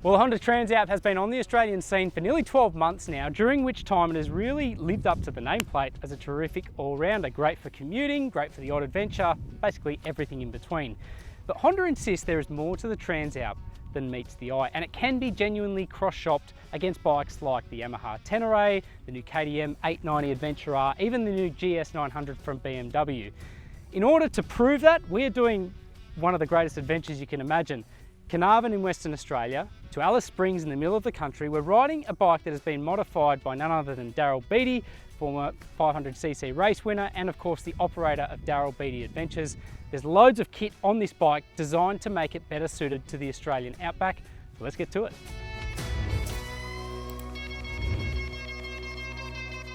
Well, the Honda Transalp has been on the Australian scene for nearly 12 months now, during which time it has really lived up to the nameplate as a terrific all-rounder. Great for commuting, great for the odd adventure, basically everything in between. But Honda insists there is more to the Transalp than meets the eye, and it can be genuinely cross-shopped against bikes like the Yamaha Tenere, the new KTM 890 Adventure R, even the new GS 900 from BMW. In order to prove that, we're doing one of the greatest adventures you can imagine. Carnarvon in Western Australia to Alice Springs in the middle of the country. We're riding a bike that has been modified by none other than Daryl Beattie, former 500cc race winner, and of course the operator of Daryl Beattie Adventures. There's loads of kit on this bike designed to make it better suited to the Australian outback. So let's get to it.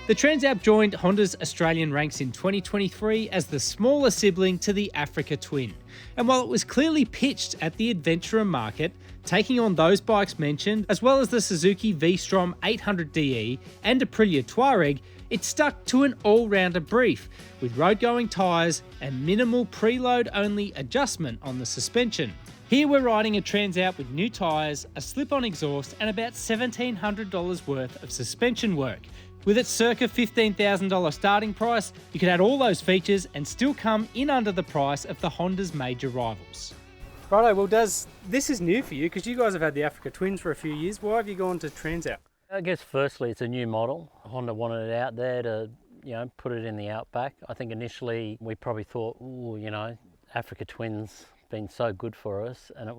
The Transalp joined Honda's Australian ranks in 2023 as the smaller sibling to the Africa Twin. And while it was clearly pitched at the adventurer market, taking on those bikes mentioned, as well as the Suzuki V-Strom 800DE and Aprilia Touareg, it stuck to an all-rounder brief, with road-going tyres and minimal preload-only adjustment on the suspension. Here we're riding a Transalp with new tyres, a slip-on exhaust and about $1,700 worth of suspension work. With its circa $15,000 starting price, you could add all those features and still come in under the price of the Honda's major rivals. Righto, well this is new for you because you guys have had the Africa Twins for a few years. Why have you gone to Transalp? I guess firstly it's a new model. Honda wanted it out there to, put it in the outback. I think initially we probably thought, Africa Twins been so good for us, and it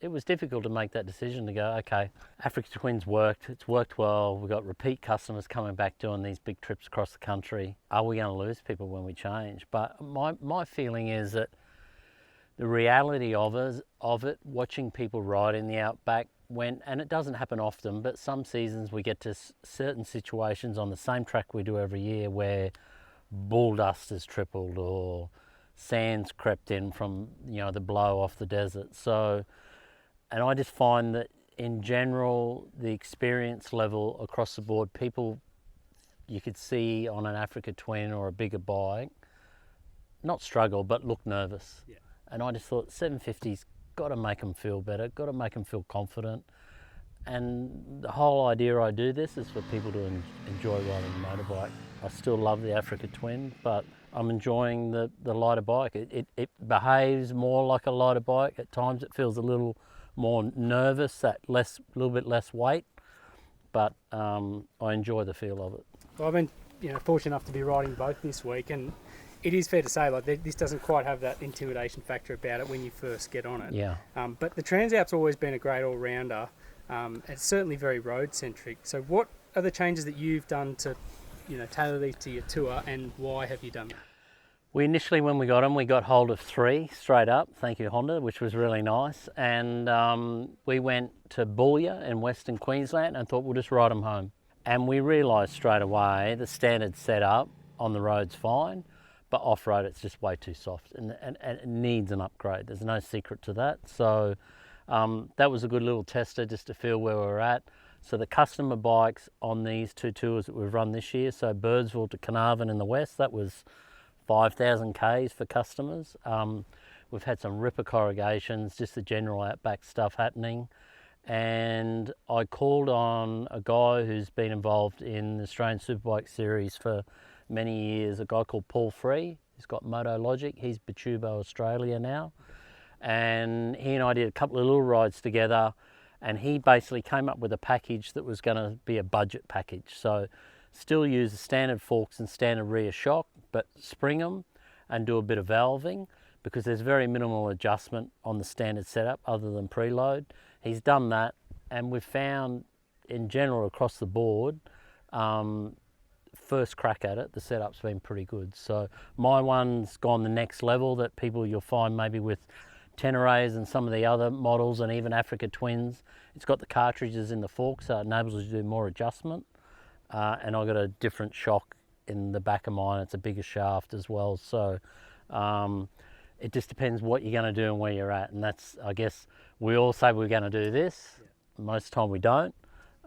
was difficult to make that decision to go, okay, Africa Twins worked, it's worked well, we've got repeat customers coming back doing these big trips across the country. Are we going to lose people when we change? But my feeling is that the reality of it, watching people ride in the outback, and it doesn't happen often, but some seasons we get to certain situations on the same track we do every year where bull dust has tripled or sand's crept in from the blow off the desert. So, and I just find that in general the experience level across the board, people you could see on an Africa Twin or a bigger bike not struggle but look nervous. Yeah. And I just thought 750's got to make them feel better, got to make them feel confident. And the whole idea I do this is for people to enjoy riding a motorbike. I still love the Africa Twin, but I'm enjoying the lighter bike. It behaves more like a lighter bike. At times it feels a little more nervous, little bit less weight, but I enjoy the feel of it. Well, I've been fortunate enough to be riding both this week, and it is fair to say this doesn't quite have that intimidation factor about it when you first get on it. Yeah. But the Transalp's always been a great all-rounder. It's certainly very road-centric. So what are the changes that you've done to tailor these to your tour, and why have you done that? We initially, when we got them, we got hold of 3 straight up, thank you Honda, which was really nice. And we went to Boulia in Western Queensland and thought we'll just ride them home. And we realised straight away the standard setup on the road's fine, but off-road it's just way too soft and it needs an upgrade. There's no secret to that. So that was a good little tester just to feel where we're at. So the customer bikes on these 2 tours that we've run this year, so Birdsville to Carnarvon in the west, that was 5,000 Ks for customers. We've had some ripper corrugations, just the general outback stuff happening. And I called on a guy who's been involved in the Australian Superbike series for many years, a guy called Paul Free. He's got MotoLogic, he's Batubo Australia now. And he and I did a couple of little rides together, and he basically came up with a package that was going to be a budget package. So still use the standard forks and standard rear shock, but spring them and do a bit of valving, because there's very minimal adjustment on the standard setup other than preload. He's done that, and we've found in general across the board, first crack at it, the setup's been pretty good. So my one's gone the next level that you'll find maybe with Teneres and some of the other models, and even Africa Twins. It's got the cartridges in the fork, so it enables you to do more adjustment. And I've got a different shock in the back of mine. It's a bigger shaft as well. So it just depends what you're going to do and where you're at. And that's, I guess, we all say we're going to do this. Yeah. Most of the time we don't.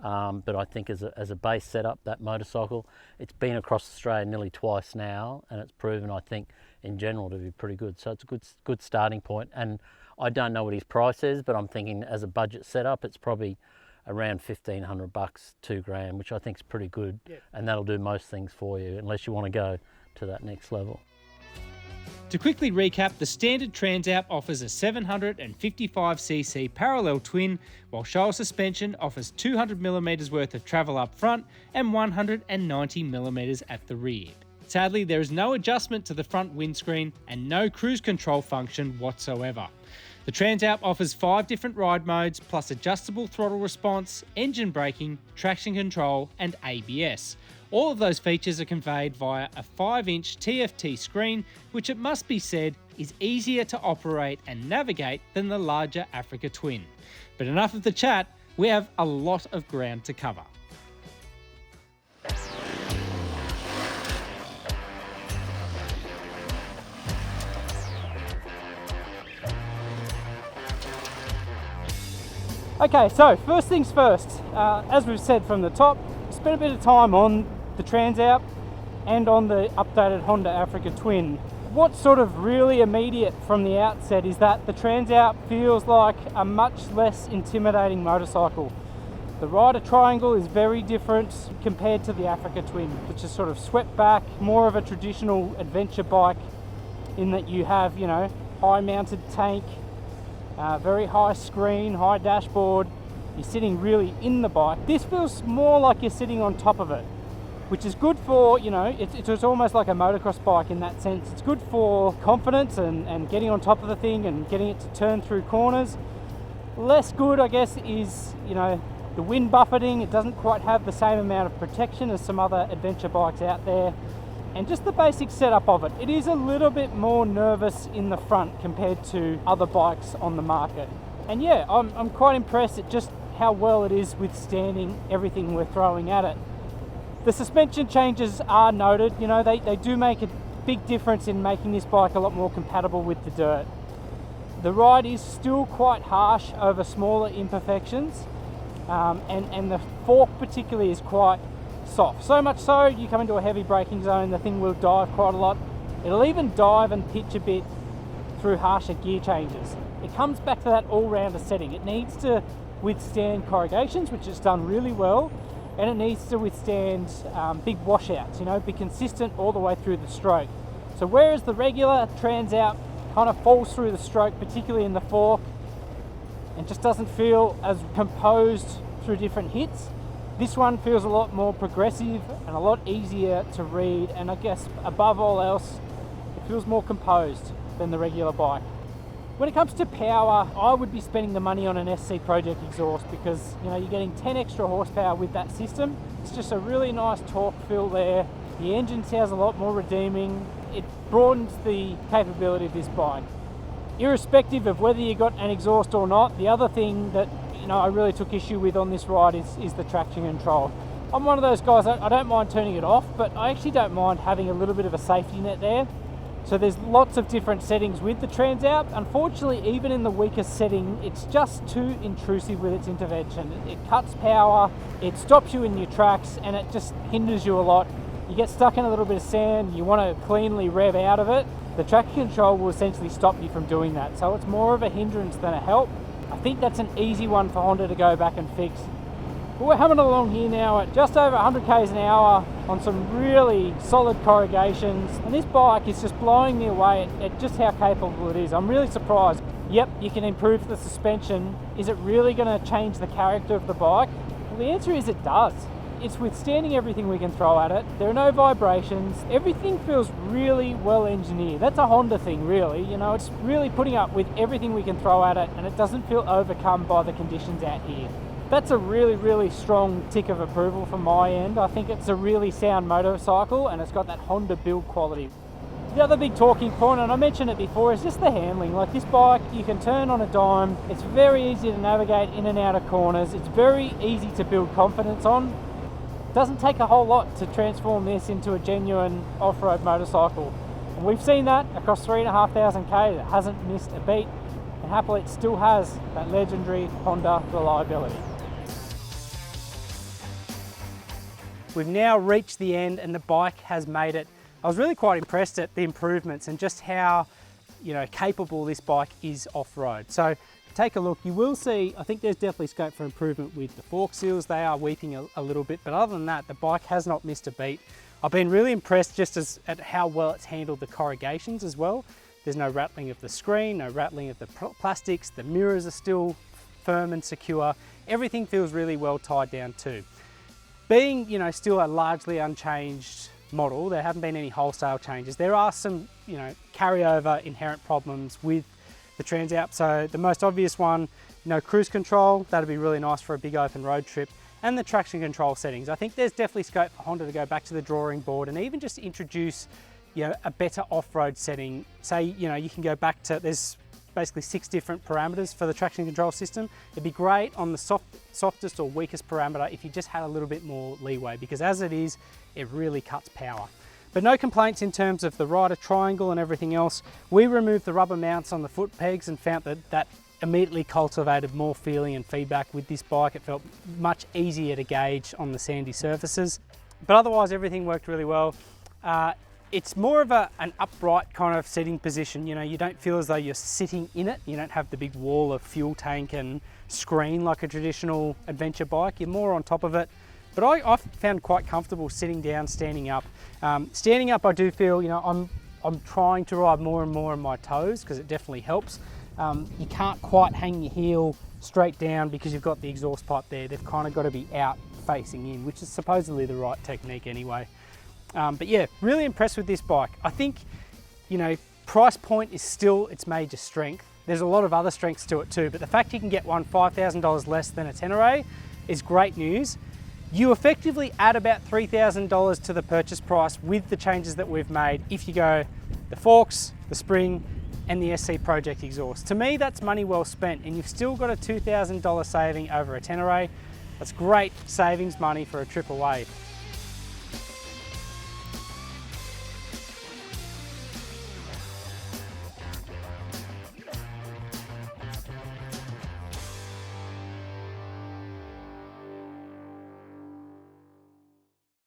But I think as a base setup, that motorcycle, it's been across Australia nearly twice now, and it's proven, I think, in general to be pretty good. So it's a good starting point. And I don't know what his price is, but I'm thinking as a budget setup, it's probably around 1,500 bucks, 2 grand, which I think is pretty good. Yep. And that'll do most things for you, unless you want to go to that next level. To quickly recap, the standard Transalp offers a 755cc parallel twin, while Charlwood suspension offers 200mm worth of travel up front and 190mm at the rear. Sadly, there is no adjustment to the front windscreen and no cruise control function whatsoever. The Transalp offers 5 different ride modes, plus adjustable throttle response, engine braking, traction control and ABS. All of those features are conveyed via a 5-inch TFT screen, which it must be said is easier to operate and navigate than the larger Africa Twin. But enough of the chat, we have a lot of ground to cover. Okay, so first things first, as we've said from the top, spent a bit of time on the Transalp and on the updated Honda Africa Twin. What's sort of really immediate from the outset is that the Transalp feels like a much less intimidating motorcycle. The rider triangle is very different compared to the Africa Twin, which is sort of swept back, more of a traditional adventure bike in that you have, you know, high mounted tank, very high screen, high dashboard. You're sitting really in the bike. This feels more like you're sitting on top of it, which is good for, you know, it's almost like a motocross bike in that sense. It's good for confidence and getting on top of the thing and getting it to turn through corners. Less good, I guess, is, you know, the wind buffeting. It doesn't quite have the same amount of protection as some other adventure bikes out there. And just the basic setup of it. It is a little bit more nervous in the front compared to other bikes on the market. And yeah, I'm quite impressed at just how well it is withstanding everything we're throwing at it. The suspension changes are noted. You know, they do make a big difference in making this bike a lot more compatible with the dirt. The ride is still quite harsh over smaller imperfections, and the fork particularly is quite soft. So much so, you come into a heavy braking zone, the thing will dive quite a lot. It'll even dive and pitch a bit through harsher gear changes. It comes back to that all-rounder setting. It needs to withstand corrugations, which it's done really well, and it needs to withstand big washouts, you know, be consistent all the way through the stroke. So whereas the regular Transalp kind of falls through the stroke, particularly in the fork, and just doesn't feel as composed through different hits, this one feels a lot more progressive and a lot easier to read, and I guess above all else, it feels more composed than the regular bike. When it comes to power, I would be spending the money on an SC Project exhaust because, you know, you're getting 10 extra horsepower with that system. It's just a really nice torque fill there. The engine sounds a lot more redeeming. It broadens the capability of this bike. Irrespective of whether you got an exhaust or not, the other thing that, you know, I really took issue with on this ride is the traction control. I'm one of those guys, I don't mind turning it off, but I actually don't mind having a little bit of a safety net there. So there's lots of different settings with the Transalp. Unfortunately, even in the weakest setting, it's just too intrusive with its intervention. It cuts power, it stops you in your tracks, and it just hinders you a lot. You get stuck in a little bit of sand, you want to cleanly rev out of it. The traction control will essentially stop you from doing that. So it's more of a hindrance than a help. I think that's an easy one for Honda to go back and fix. But we're humming along here now at just over 100 k's an hour on some really solid corrugations, and this bike is just blowing me away at just how capable it is. I'm really surprised. Yep, you can improve the suspension. Is it really going to change the character of the bike? Well, the answer is it does. It's withstanding everything we can throw at it. There are no vibrations. Everything feels really well engineered. That's a Honda thing, really. You know, it's really putting up with everything we can throw at it, and it doesn't feel overcome by the conditions out here. That's a really, really strong tick of approval from my end. I think it's a really sound motorcycle, and it's got that Honda build quality. The other big talking point, and I mentioned it before, is just the handling. Like this bike, you can turn on a dime. It's very easy to navigate in and out of corners. It's very easy to build confidence on. It doesn't take a whole lot to transform this into a genuine off-road motorcycle. And we've seen that across 3,500 k's. It hasn't missed a beat, and happily it still has that legendary Honda reliability. We've now reached the end and the bike has made it. I was really quite impressed at the improvements and just how capable this bike is off-road. So take a look, you will see, I think there's definitely scope for improvement with the fork seals. They are weeping a little bit, but other than that, the bike has not missed a beat. I've been really impressed at how well it's handled the corrugations as well. There's no rattling of the screen, no rattling of the plastics, the mirrors are still firm and secure. Everything feels really well tied down too. Being, still a largely unchanged model, there haven't been any wholesale changes. There are some, carryover inherent problems with the Transalp. So the most obvious one, cruise control, that'd be really nice for a big open road trip. And the traction control settings. I think there's definitely scope for Honda to go back to the drawing board and even just introduce, a better off-road setting. Say, you can go back to, there's basically 6 different parameters for the traction control system. It'd be great on the softest or weakest parameter if you just had a little bit more leeway, because as it is, it really cuts power. But no complaints in terms of the rider triangle and everything else. We removed the rubber mounts on the foot pegs and found that immediately cultivated more feeling and feedback with this bike. It felt much easier to gauge on the sandy surfaces. But otherwise, everything worked really well. It's more of an upright kind of sitting position. You don't feel as though you're sitting in it. You don't have the big wall of fuel tank and screen like a traditional adventure bike. You're more on top of it. But I found quite comfortable sitting down, standing up. Standing up, I do feel, I'm trying to ride more and more on my toes because it definitely helps. You can't quite hang your heel straight down because you've got the exhaust pipe there. They've kind of got to be out facing in, which is supposedly the right technique anyway. But yeah, really impressed with this bike. I think, price point is still its major strength. There's a lot of other strengths to it too, but the fact you can get one $5,000 less than a Tenere is great news. You effectively add about $3,000 to the purchase price with the changes that we've made if you go the forks, the spring, and the SC Project exhaust. To me, that's money well spent, and you've still got a $2,000 saving over a Tenere. That's great savings money for a trip away.